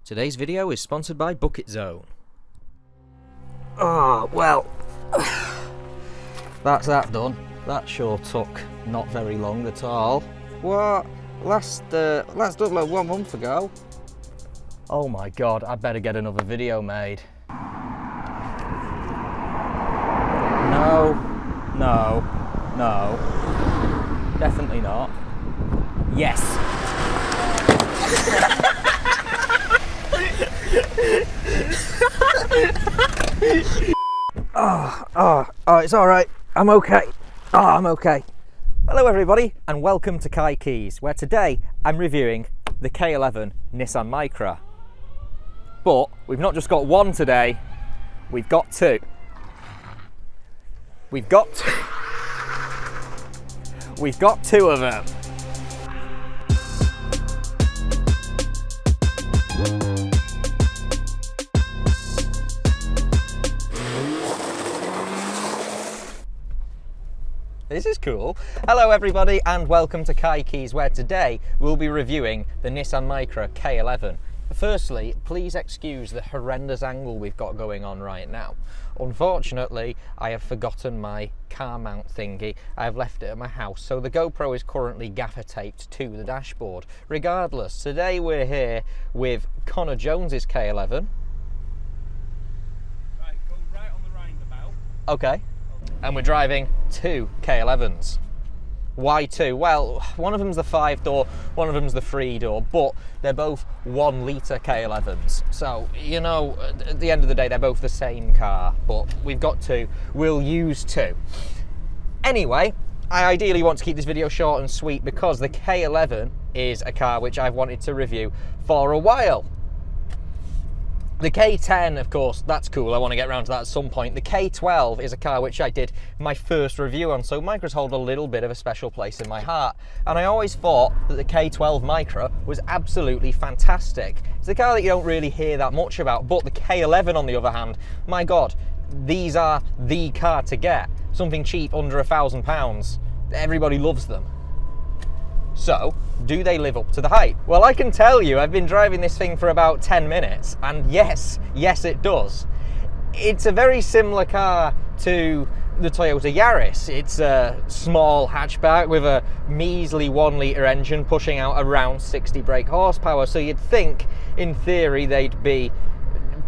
Today's video is sponsored by Bucket Zone. Oh, well, that's that done. That sure took not very long at all. What? Last done like 1 month ago. Oh my God, I better get another video made. No, no, no, definitely not. Yes. Oh, it's all right. I'm okay. Oh, I'm okay. Hello everybody and welcome to Kai Keys, where today I'm reviewing the K11 Nissan Micra. But we've not just got one today, we've got two. We've got two of them. This is cool. Hello everybody and welcome to Kai Keys, where today we'll be reviewing the Nissan Micra K11. Firstly, please excuse the horrendous angle we've got going on right now. Unfortunately, I have forgotten my car mount thingy. I have left it at my house, so the GoPro is currently gaffer taped to the dashboard. Regardless, today we're here with Connor Jones's K11. Right, go right on the roundabout. Okay. And we're driving two K11s. Why two? Well, one of them's the 5-door, one of them's the 3-door, but they're both 1 litre K11s. So, you know, at the end of the day, they're both the same car, but we've got two, we'll use two. Anyway, I ideally want to keep this video short and sweet because the K11 is a car which I've wanted to review for a while. The K10, of course, that's cool, I want to get around to that at some point. The K12 is a car which I did my first review on, so Micras hold a little bit of a special place in my heart. And I always thought that the K12 Micra was absolutely fantastic. It's a car that you don't really hear that much about, but the K11 on the other hand, my God, these are the car to get. Something cheap under £1,000. Everybody loves them. So, do they live up to the hype? Well, I can tell you, I've been driving this thing for about 10 minutes, and yes it does. It's a very similar car to the Toyota Yaris. It's a small hatchback with a measly 1 litre engine pushing out around 60 brake horsepower, so you'd think, in theory, they'd be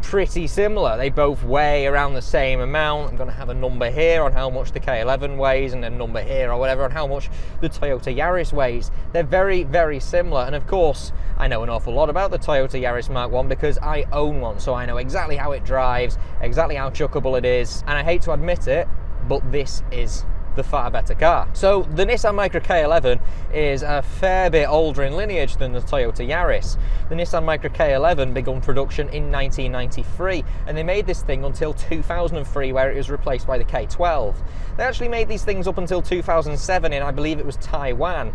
pretty similar. They both weigh around the same amount. I'm going to have a number here on how much the K11 weighs and a number here or whatever on how much the Toyota Yaris weighs. They're very, very similar, and of course I know an awful lot about the Toyota Yaris Mark 1 because I own one, so I know exactly how it drives, exactly how chuckable it is, and I hate to admit it, but this is the far better car. So the Nissan Micra K11 is a fair bit older in lineage than the Toyota Yaris. The Nissan Micra K11 began production in 1993 and they made this thing until 2003 where it was replaced by the K12. They actually made these things up until 2007 in, I believe it was Taiwan,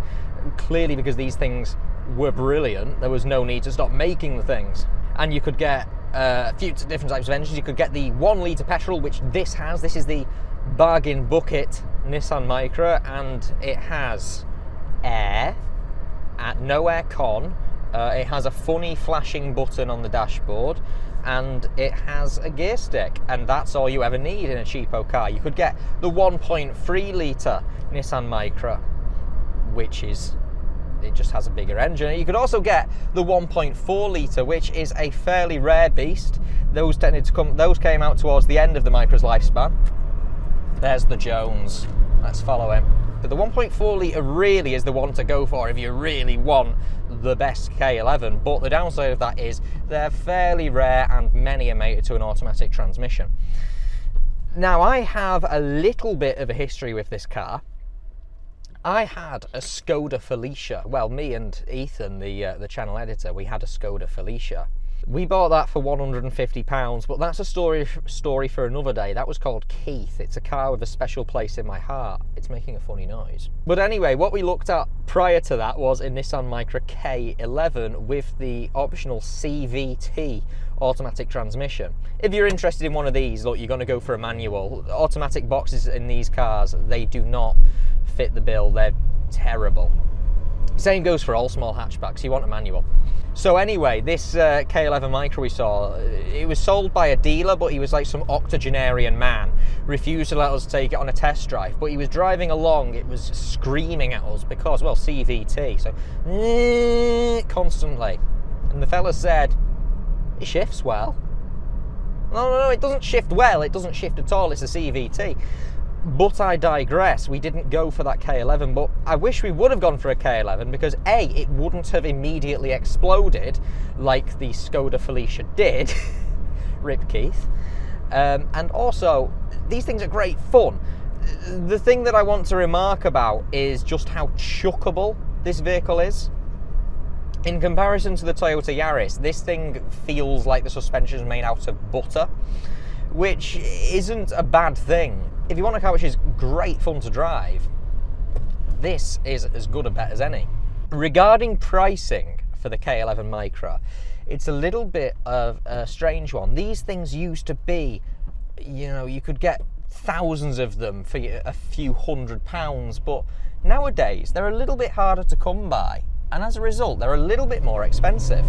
clearly because these things were brilliant. There was no need to stop making the things. And you could get a few different types of engines. You could get the 1 litre petrol, which this has. This is the bargain bucket Nissan Micra, and it has air, no air con, it has a funny flashing button on the dashboard, and it has a gear stick, and that's all you ever need in a cheapo car. You could get the 1.3 litre Nissan Micra, which is, it just has a bigger engine. You could also get the 1.4 litre, which is a fairly rare beast. Those came out towards the end of the Mikra's lifespan. There's the Jones. Let's follow him. But the 1.4 litre really is the one to go for if you really want the best K11. But the downside of that is they're fairly rare and many are mated to an automatic transmission. Now, I have a little bit of a history with this car. I had a Skoda Felicia. Well, me and Ethan, the channel editor, we had a Skoda Felicia. We bought that for £150, but that's a story for another day. That was called Keith. It's a car with a special place in my heart. It's making a funny noise. But anyway, what we looked at prior to that was a Nissan Micra K11 with the optional CVT automatic transmission. If you're interested in one of these, look, you're going to go for a manual. Automatic boxes in these cars, they do not fit the bill. They're terrible. Same goes for all small hatchbacks, you want a manual. So anyway, this K11 Micra we saw, it was sold by a dealer, but he was like some octogenarian man. Refused to let us take it on a test drive, but he was driving along, it was screaming at us because, well, CVT, so constantly. And the fella said, it shifts well. No, it doesn't shift well, it doesn't shift at all, it's a CVT. But I digress, we didn't go for that K11, but I wish we would have gone for a K11 because A, it wouldn't have immediately exploded like the Skoda Felicia did, rip Keith, and also, these things are great fun. The thing that I want to remark about is just how chuckable this vehicle is. In comparison to the Toyota Yaris, this thing feels like the suspension is made out of butter, which isn't a bad thing. If you want a car which is great fun to drive, this is as good a bet as any. Regarding pricing for the K11 Micra, it's a little bit of a strange one. These things used to be, you know, you could get thousands of them for a few £100s, but nowadays they're a little bit harder to come by, and as a result they're a little bit more expensive.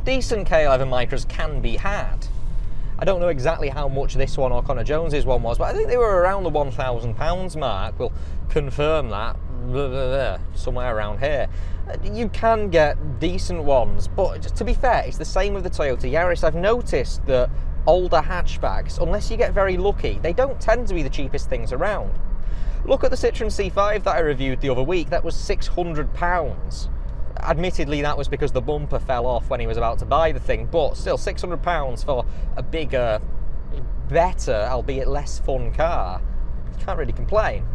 Decent K11 Micras can be had. I don't know exactly how much this one or Connor Jones's one was, but I think they were around the £1,000 mark. We'll confirm that somewhere around here. You can get decent ones, but to be fair, it's the same with the Toyota Yaris. I've noticed that older hatchbacks, unless you get very lucky, they don't tend to be the cheapest things around. Look at the Citroen C5 that I reviewed the other week. That was £600. Admittedly, that was because the bumper fell off when he was about to buy the thing, but still £600 for a bigger, better, albeit less fun car. Can't really complain.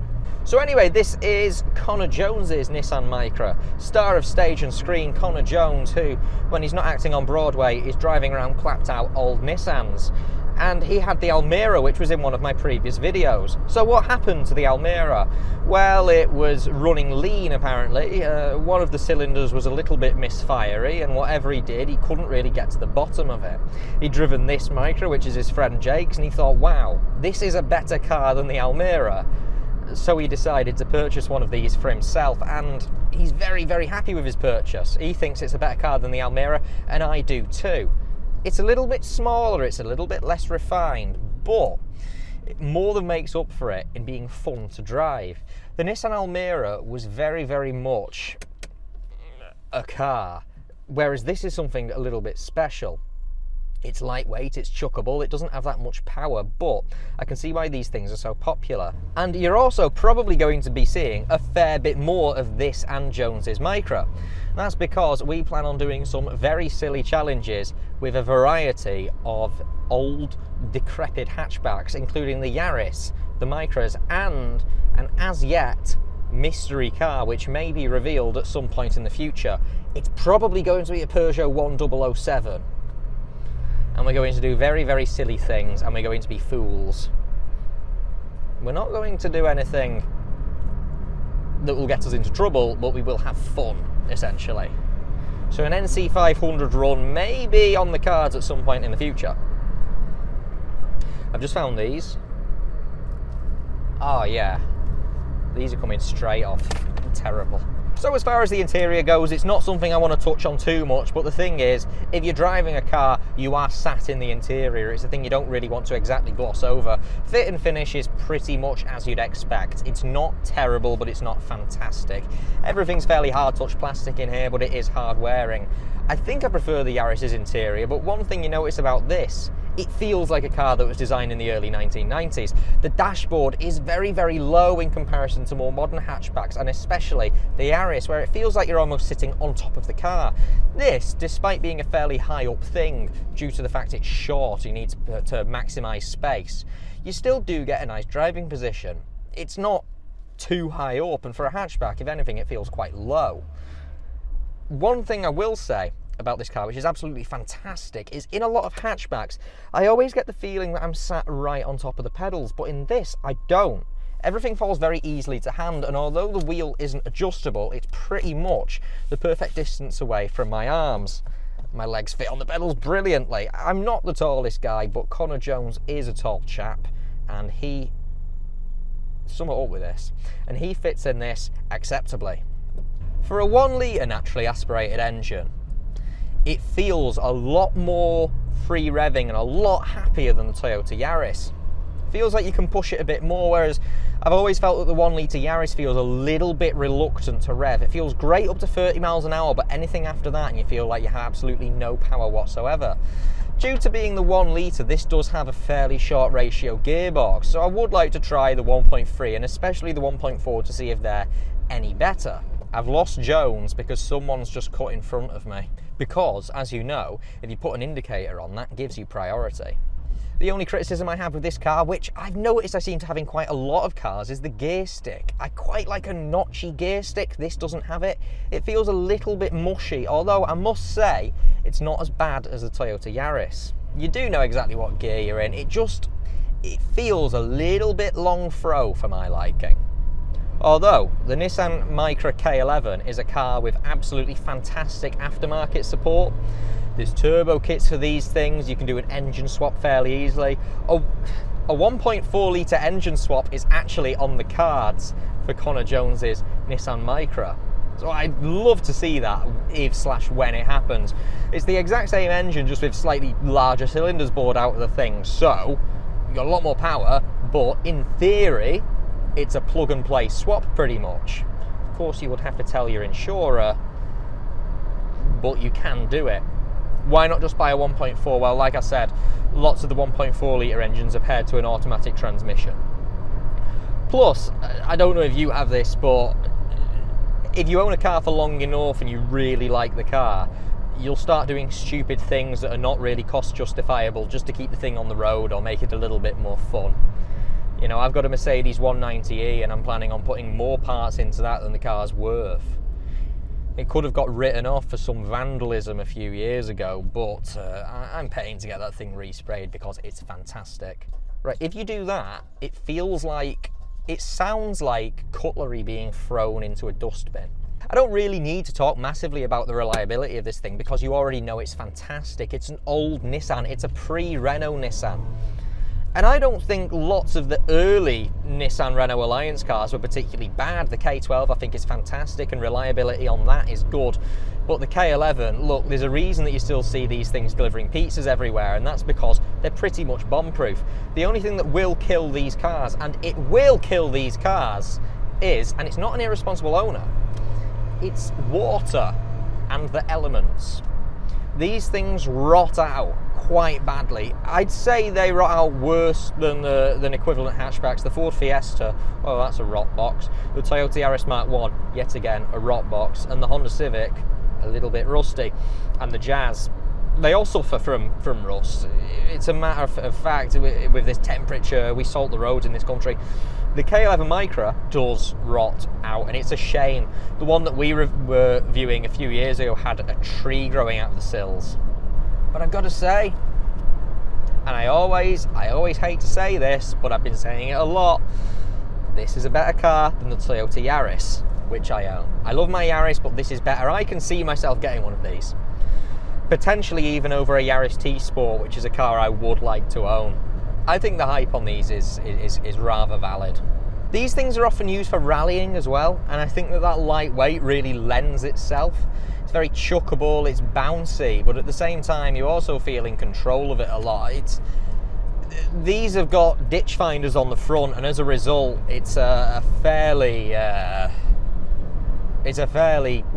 So anyway, this is Connor Jones's Nissan Micra. Star of stage and screen, Connor Jones, who, when he's not acting on Broadway, is driving around clapped out old Nissans. And he had the Almera, which was in one of my previous videos. So what happened to the Almera? Well, it was running lean, apparently. One of the cylinders was a little bit misfiery, and whatever he did, he couldn't really get to the bottom of it. He'd driven this Micra, which is his friend Jake's, and he thought, wow, this is a better car than the Almera. So he decided to purchase one of these for himself, and he's very, very happy with his purchase. He thinks it's a better car than the Almera, and I do too. It's a little bit smaller, it's a little bit less refined, but it more than makes up for it in being fun to drive. The Nissan Almera was very, very much a car, whereas this is something a little bit special. It's lightweight, it's chuckable, it doesn't have that much power, but I can see why these things are so popular. And you're also probably going to be seeing a fair bit more of this and Jones's Micra. That's because we plan on doing some very silly challenges with a variety of old, decrepit hatchbacks, including the Yaris, the Micras, and an as-yet mystery car which may be revealed at some point in the future. It's probably going to be a Peugeot 1007. And we're going to do very, very silly things, and we're going to be fools. We're not going to do anything that will get us into trouble, but we will have fun, essentially. So an NC 500 run may be on the cards at some point in the future. I've just found these. Oh yeah, these are coming straight off. Terrible. So as far as the interior goes, it's not something I want to touch on too much, but the thing is, if you're driving a car, you are sat in the interior. It's a thing you don't really want to exactly gloss over. Fit and finish is pretty much as you'd expect. It's not terrible, but it's not fantastic. Everything's fairly hard-touch plastic in here, but it is hard-wearing. I think I prefer the Yaris's interior, but one thing you notice about this, it feels like a car that was designed in the early 1990s. The dashboard is very, very low in comparison to more modern hatchbacks, and especially the Yaris, where it feels like you're almost sitting on top of the car. This, despite being a fairly high up thing, due to the fact it's short, you need to maximise space, you still do get a nice driving position. It's not too high up, and for a hatchback, if anything, it feels quite low. One thing I will say about this car, which is absolutely fantastic, is in a lot of hatchbacks, I always get the feeling that I'm sat right on top of the pedals, but in this, I don't. Everything falls very easily to hand, and although the wheel isn't adjustable, it's pretty much the perfect distance away from my arms. My legs fit on the pedals brilliantly. I'm not the tallest guy, but Connor Jones is a tall chap, and he sum it up with this, and he fits in this acceptably. For a 1 litre naturally aspirated engine, it feels a lot more free revving and a lot happier than the Toyota Yaris. Feels like you can push it a bit more, whereas I've always felt that the 1 litre Yaris feels a little bit reluctant to rev. It feels great up to 30 miles an hour, but anything after that and you feel like you have absolutely no power whatsoever. Due to being the 1 litre, this does have a fairly short ratio gearbox, so I would like to try the 1.3 and especially the 1.4 to see if they're any better. I've lost Jones because someone's just cut in front of me. Because, as you know, if you put an indicator on, that gives you priority. The only criticism I have with this car, which I've noticed I seem to have in quite a lot of cars, is the gear stick. I quite like a notchy gear stick. This doesn't have it. It feels a little bit mushy, although I must say it's not as bad as the Toyota Yaris. You do know exactly what gear you're in. It feels a little bit long throw for my liking. Although the Nissan Micra K11 is a car with absolutely fantastic aftermarket support. There's turbo kits for these things, you can do an engine swap fairly easily. A 1.4 litre engine swap is actually on the cards for Connor Jones's Nissan Micra. So I'd love to see that if/when it happens. It's the exact same engine, just with slightly larger cylinders bored out of the thing, so you've got a lot more power, but in theory, it's a plug and play swap pretty much. Of course, you would have to tell your insurer, but you can do it. Why not just buy a 1.4? Well, like I said, lots of the 1.4 litre engines are paired to an automatic transmission. Plus, I don't know if you have this, but if you own a car for long enough and you really like the car, you'll start doing stupid things that are not really cost justifiable just to keep the thing on the road or make it a little bit more fun. You know, I've got a Mercedes 190e and I'm planning on putting more parts into that than the car's worth. It could have got written off for some vandalism a few years ago, but I'm paying to get that thing resprayed because it's fantastic. Right, if you do that, it sounds like cutlery being thrown into a dustbin. I don't really need to talk massively about the reliability of this thing because you already know it's fantastic. It's an old Nissan, it's a pre-Renault Nissan. And I don't think lots of the early Nissan Renault Alliance cars were particularly bad. The K12 I think is fantastic and reliability on that is good. But the K11, look, there's a reason that you still see these things delivering pizzas everywhere, and that's because they're pretty much bomb-proof. The only thing that will kill these cars, and it will kill these cars, is, and it's not an irresponsible owner, it's water and the elements. These things rot out quite badly. I'd say they rot out worse than equivalent hatchbacks. The Ford Fiesta, oh, that's a rot box. The Toyota Yaris Mark 1, yet again, a rot box. And the Honda Civic, a little bit rusty. And the Jazz, they all suffer from rust. It's a matter of fact, with this temperature, we salt the roads in this country. The K11 Micra does rot out, and it's a shame. The one that we were viewing a few years ago had a tree growing out of the sills. But I've got to say, and I always hate to say this, but I've been saying it a lot, this is a better car than the Toyota Yaris, which I own. I love my Yaris, but this is better. I can see myself getting one of these. Potentially even over a Yaris T-Sport, which is a car I would like to own. I think the hype on these is rather valid. These things are often used for rallying as well, and I think that lightweight really lends itself. It's very chuckable, it's bouncy, but at the same time you also feel in control of it a lot. These have got ditch finders on the front, and as a result it's a fairly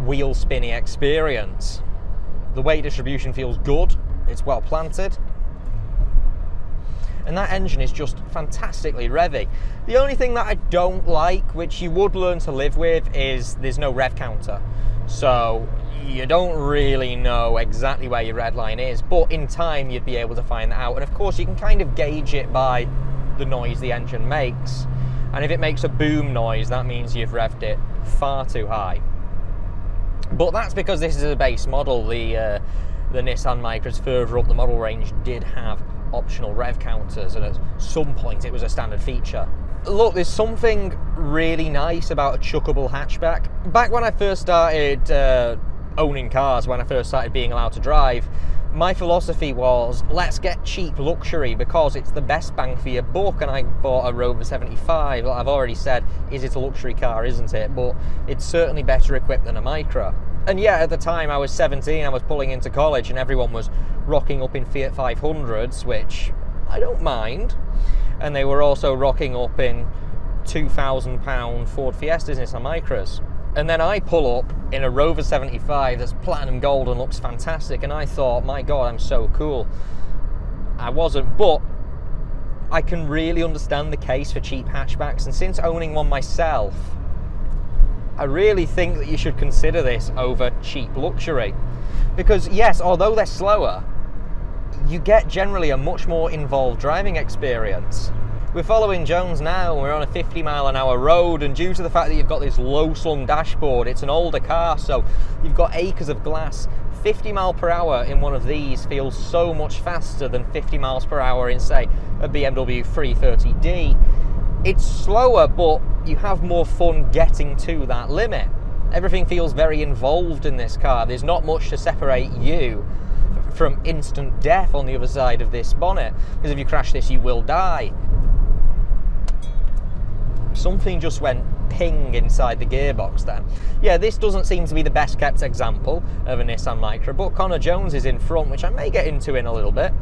wheel spinny experience. The weight distribution feels good, it's well planted, and that engine is just fantastically revvy. The only thing that I don't like, which you would learn to live with, is there's no rev counter. So you don't really know exactly where your red line is, but in time you'd be able to find that out. And of course you can kind of gauge it by the noise the engine makes. And if it makes a boom noise, that means you've revved it far too high. But that's because this is a base model. The Nissan Micras further up the model range did have optional rev counters, and at some point it was a standard feature. Look, there's something really nice about a chuckable hatchback. Back when I first started owning cars, when I first started being allowed to drive, my philosophy was, let's get cheap luxury because it's the best bang for your buck, and I bought a Rover 75. I've already said, is it a luxury car, isn't it? But it's certainly better equipped than a Micra. And yeah, at the time I was 17, I was pulling into college and everyone was rocking up in Fiat 500s, which I don't mind. And they were also rocking up in £2,000 Ford Fiestas and Nissan Micras. And then I pull up in a Rover 75 that's platinum gold and looks fantastic, and I thought, my God, I'm so cool. I wasn't, but I can really understand the case for cheap hatchbacks, and since owning one myself, I really think that you should consider this over cheap luxury. Because yes, although they're slower, you get generally a much more involved driving experience. We're following Jones now, we're on a 50-mile-an-hour road, and due to the fact that you've got this low-slung dashboard, it's an older car, so you've got acres of glass. 50 mile per hour in one of these feels so much faster than 50 miles per hour in, say, a BMW 330d. It's slower, but you have more fun getting to that limit. Everything feels very involved in this car. There's not much to separate you from instant death on the other side of this bonnet, because if you crash this, you will die. Something just went ping inside the gearbox then. Yeah, this doesn't seem to be the best kept example of a Nissan Micra, but Connor Jones is in front, which I may get into in a little bit,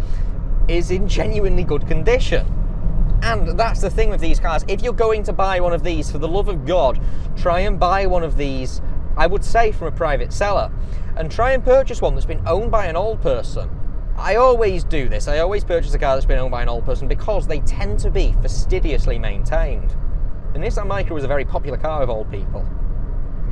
is in genuinely good condition. And that's the thing with these cars. If you're going to buy one of these, for the love of God, try and buy one of these, I would say, from a private seller. And try and purchase one that's been owned by an old person. I always do this. I always purchase a car that's been owned by an old person because they tend to be fastidiously maintained. The Nissan Micra was a very popular car with old people.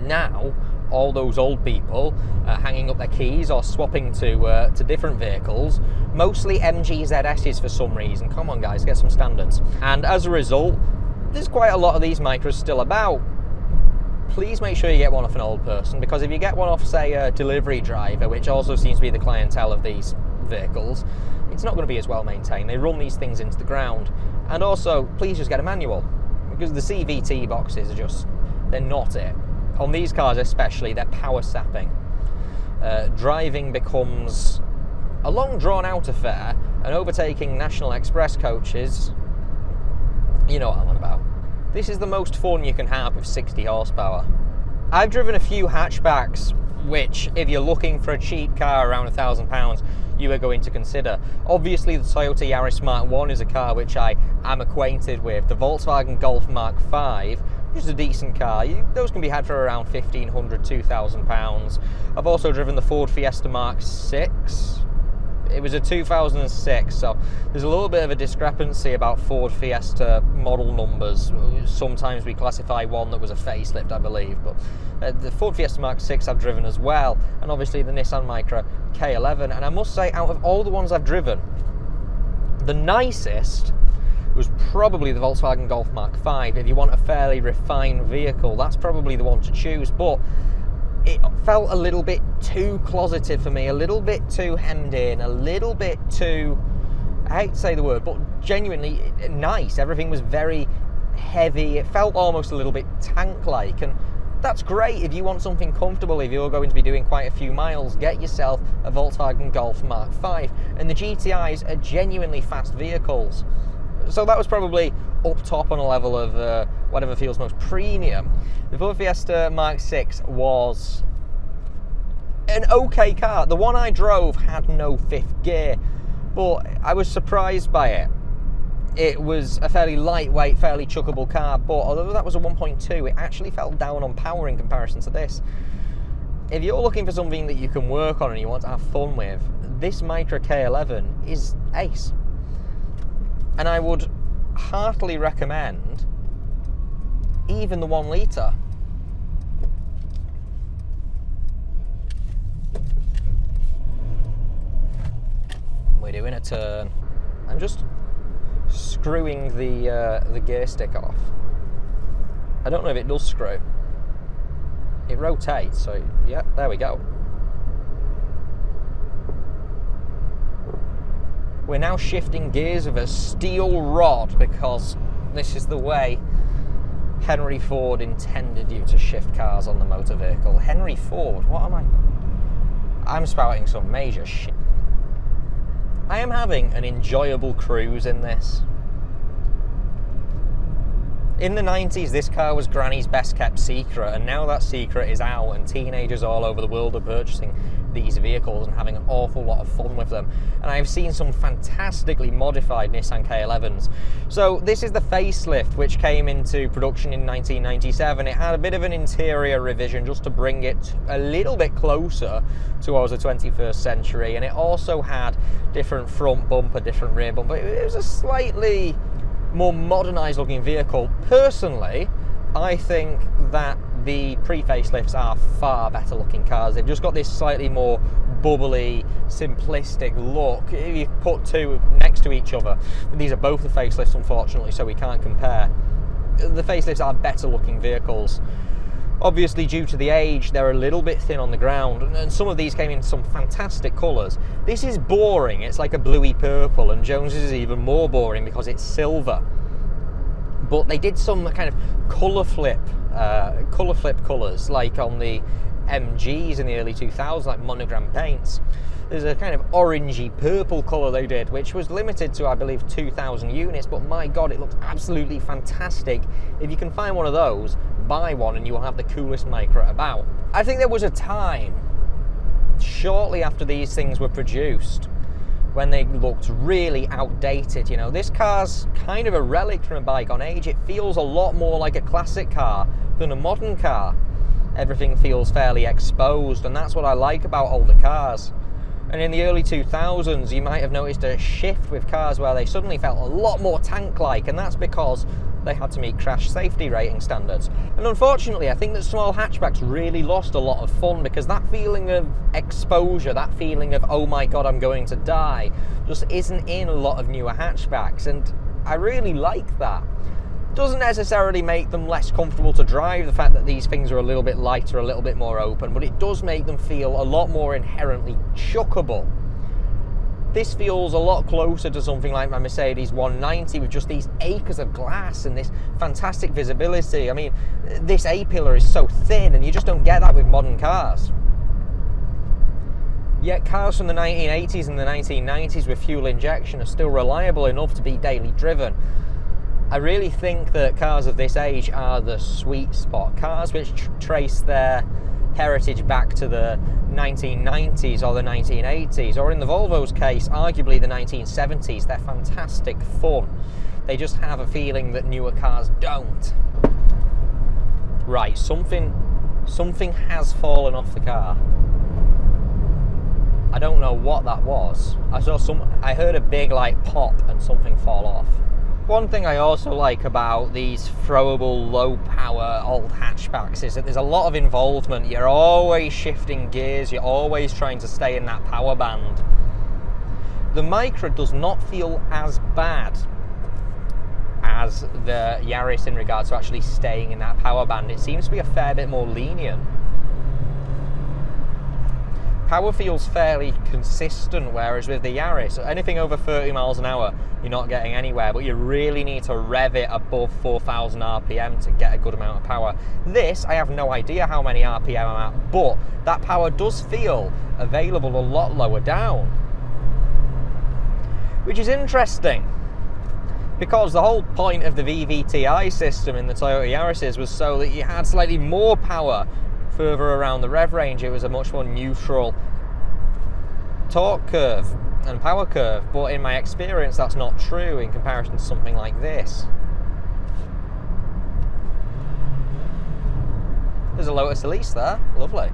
Now, all those old people hanging up their keys or swapping to different vehicles, mostly MG ZS's for some reason. Come on guys, get some standards. And as a result, there's quite a lot of these Micras still about. Please make sure you get one off an old person, because if you get one off, say, a delivery driver, which also seems to be the clientele of these vehicles, it's not going to be as well maintained. They run these things into the ground. And also, please just get a manual, because the CVT boxes are just, they're not it. On these cars especially, they're power sapping. Driving becomes a long drawn out affair, and overtaking National Express coaches, you know what I'm on about. This is the most fun you can have with 60 horsepower. I've driven a few hatchbacks, which, if you're looking for a cheap car around £1,000, you are going to consider. Obviously, the Toyota Yaris Mark 1 is a car which I am acquainted with. The Volkswagen Golf Mark 5, which is a decent car, those can be had for around £1,500, £2,000. I've also driven the Ford Fiesta Mark 6. It was a 2006, so there's a little bit of a discrepancy about Ford Fiesta model numbers. Sometimes we classify one that was a facelift, I believe, but the Ford Fiesta Mark 6 I've driven as well, and obviously the Nissan Micra K11. And I must say, out of all the ones I've driven, the nicest was probably the Volkswagen Golf Mark 5. If you want a fairly refined vehicle, that's probably the one to choose, but it felt a little bit too closeted for me, a little bit too hemmed in, a little bit too, I hate to say the word, but genuinely nice. Everything was very heavy. It felt almost a little bit tank-like, and that's great if you want something comfortable. If you're going to be doing quite a few miles, get yourself a Volkswagen Golf Mark 5. And the GTIs are genuinely fast vehicles. So that was probably up top on a level of whatever feels most premium. The Ford Fiesta Mark 6 was an okay car. The one I drove had no fifth gear, but I was surprised by it. It was a fairly lightweight, fairly chuckable car, but although that was a 1.2, it actually felt down on power in comparison to this. If you're looking for something that you can work on and you want to have fun with, this Micra K11 is ace. And I would heartily recommend even the 1 litre. We're doing a turn. I'm just screwing the gear stick off. I don't know if it does screw. It rotates, so yeah, there we go. We're now shifting gears with a steel rod because this is the way Henry Ford intended you to shift cars on the motor vehicle. Henry Ford? What am I? I'm spouting some major shit. I am having an enjoyable cruise in this. In the 90s, this car was Granny's best kept secret, and now that secret is out and teenagers all over the world are purchasing these vehicles and having an awful lot of fun with them. And I've seen some fantastically modified Nissan K11s. So this is the facelift, which came into production in 1997. It had a bit of an interior revision just to bring it a little bit closer towards the 21st century, and it also had different front bumper, different rear bumper. It was a slightly more modernised looking vehicle. Personally, I think that the pre-facelifts are far better looking cars. They've just got this slightly more bubbly, simplistic look. If you put two next to each other, these are both the facelifts unfortunately, so we can't compare. The facelifts are better looking vehicles. Obviously, due to the age, they're a little bit thin on the ground, and some of these came in some fantastic colours. This is boring, it's like a bluey purple, and Jones's is even more boring because it's silver. But they did some kind of colour flip colours, like on the MGs in the early 2000s, like monogram paints. There's a kind of orangey purple colour they did, which was limited to, I believe, 2,000 units, but my God, it looks absolutely fantastic. If you can find one of those, buy one and you will have the coolest Micra about. I think there was a time, shortly after these things were produced, when they looked really outdated. You know, this car's kind of a relic from a bygone age. It feels a lot more like a classic car than a modern car. Everything feels fairly exposed, and that's what I like about older cars. And in the early 2000s, you might have noticed a shift with cars where they suddenly felt a lot more tank-like, and that's because they had to meet crash safety rating standards. And unfortunately, I think that small hatchbacks really lost a lot of fun, because that feeling of exposure, that feeling of, oh my God, I'm going to die, just isn't in a lot of newer hatchbacks, and I really like that. Doesn't necessarily make them less comfortable to drive, the fact that these things are a little bit lighter, a little bit more open, but it does make them feel a lot more inherently chuckable. This feels a lot closer to something like my Mercedes 190 with just these acres of glass and this fantastic visibility. I mean, this A-pillar is so thin, and you just don't get that with modern cars. Yet cars from the 1980s and the 1990s with fuel injection are still reliable enough to be daily driven. I really think that cars of this age are the sweet spot. Cars which trace their heritage back to the 1990s or the 1980s, or in the Volvo's case, arguably the 1970s. They're fantastic fun. They just have a feeling that newer cars don't. Right, something has fallen off the car. I don't know what that was. I heard a big like pop and something fall off. One thing I also like about these throwable, low-power old hatchbacks is that there's a lot of involvement. You're always shifting gears, you're always trying to stay in that power band. The Micra does not feel as bad as the Yaris in regards to actually staying in that power band. It seems to be a fair bit more lenient. Power feels fairly consistent, whereas with the Yaris, anything over 30 miles an hour, you're not getting anywhere, but you really need to rev it above 4,000 RPM to get a good amount of power. This, I have no idea how many RPM I'm at, but that power does feel available a lot lower down. Which is interesting, because the whole point of the VVTi system in the Toyota Yaris was so that you had slightly more power further around the rev range. It was a much more neutral torque curve and power curve, but in my experience that's not true in comparison to something like this. There's a Lotus Elise there, lovely.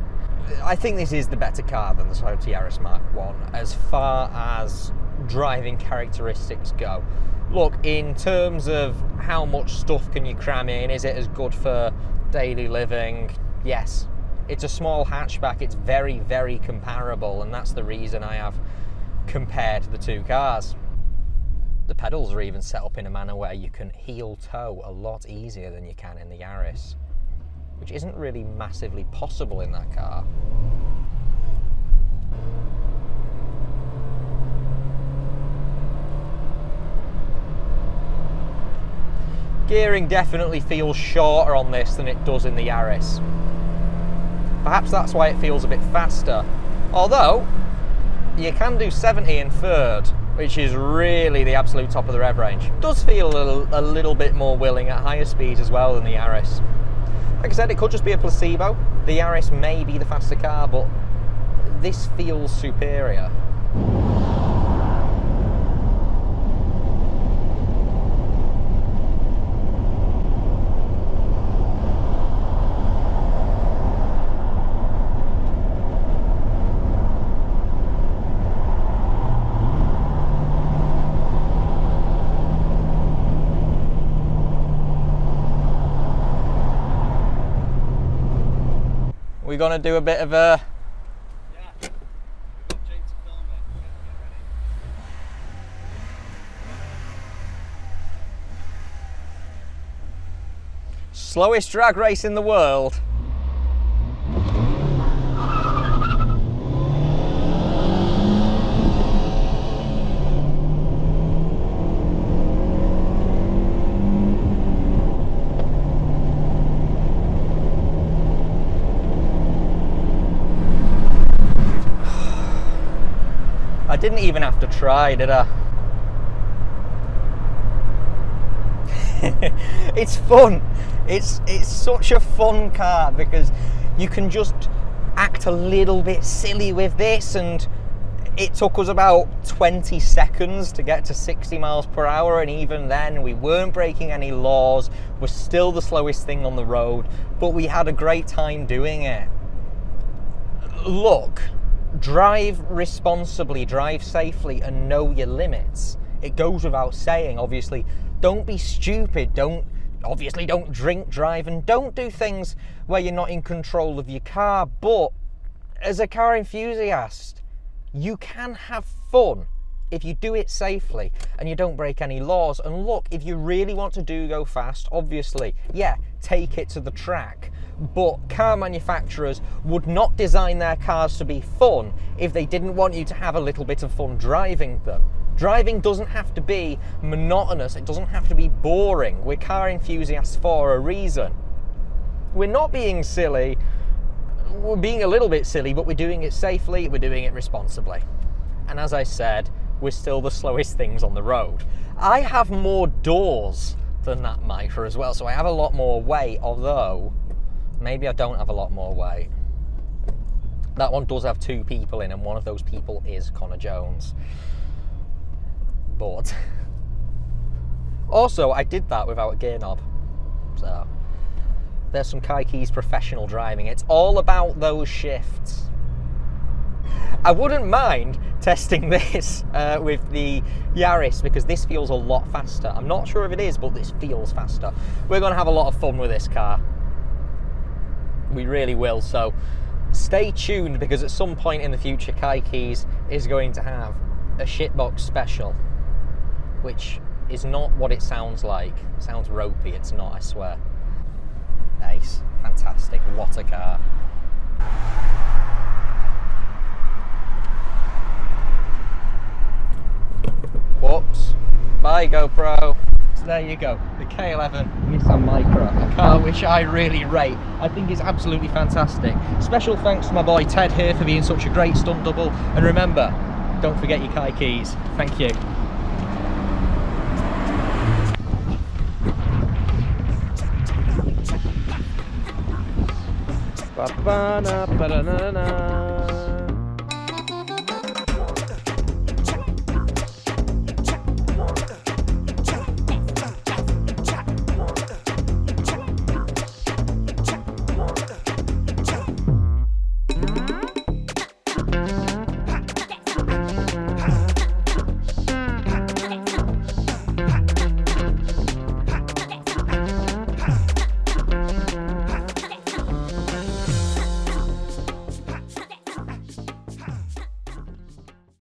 I think this is the better car than the Toyota Yaris Mark 1 as far as driving characteristics go. Look, in terms of how much stuff can you cram in, is it as good for daily living? Yes. It's a small hatchback, it's very, very comparable, and that's the reason I have compared the two cars. The pedals are even set up in a manner where you can heel toe a lot easier than you can in the Yaris, which isn't really massively possible in that car. Gearing definitely feels shorter on this than it does in the Yaris. Perhaps that's why it feels a bit faster. Although, you can do 70 in third, which is really the absolute top of the rev range. Does feel a little bit more willing at higher speeds as well than the Yaris. Like I said, it could just be a placebo. The Yaris may be the faster car, but this feels superior. We're gonna do a bit of a... Yeah, we've got Jake to film it. Get ready. slowest drag race in the world. I didn't even have to try, did I? It's fun. It's such a fun car because you can just act a little bit silly with this, and it took us about 20 seconds to get to 60 miles per hour, and even then we weren't breaking any laws. We're still the slowest thing on the road, but we had a great time doing it. Look, drive responsibly, drive safely, and know your limits. It goes without saying, obviously. Don't be stupid, don't drink, drive, and don't do things where you're not in control of your car. But as a car enthusiast, you can have fun if you do it safely and you don't break any laws. And look, if you really want to go fast, obviously, yeah, take it to the track. But car manufacturers would not design their cars to be fun if they didn't want you to have a little bit of fun driving them. Driving doesn't have to be monotonous, it doesn't have to be boring. We're car enthusiasts for a reason. We're not being silly, we're being a little bit silly, but we're doing it safely, we're doing it responsibly. And as I said, we're still the slowest things on the road. I have more doors than that Micra as well, so I have a lot more weight, although maybe I don't have a lot more weight. That one does have 2 people in, and one of those people is Connor Jones. But also, I did that without a gear knob. So there's some Keiki's professional driving. It's all about those shifts. I wouldn't mind testing this with the Yaris, because this feels a lot faster. I'm not sure if it is, but this feels faster. We're going to have a lot of fun with this car. We really will. So stay tuned, because at some point in the future, Keiki's is going to have a shitbox special, which is not what it sounds like. It sounds ropey, it's not, I swear. Nice, fantastic, what a car. Whoops, bye GoPro. So there you go, the K11 Nissan Micra, a car which I really rate. I think it's absolutely fantastic. Special thanks to my boy Ted here for being such a great stunt double. And remember, don't forget your Keiki's. Thank you. Ba-ba-na, ba-da-na-na.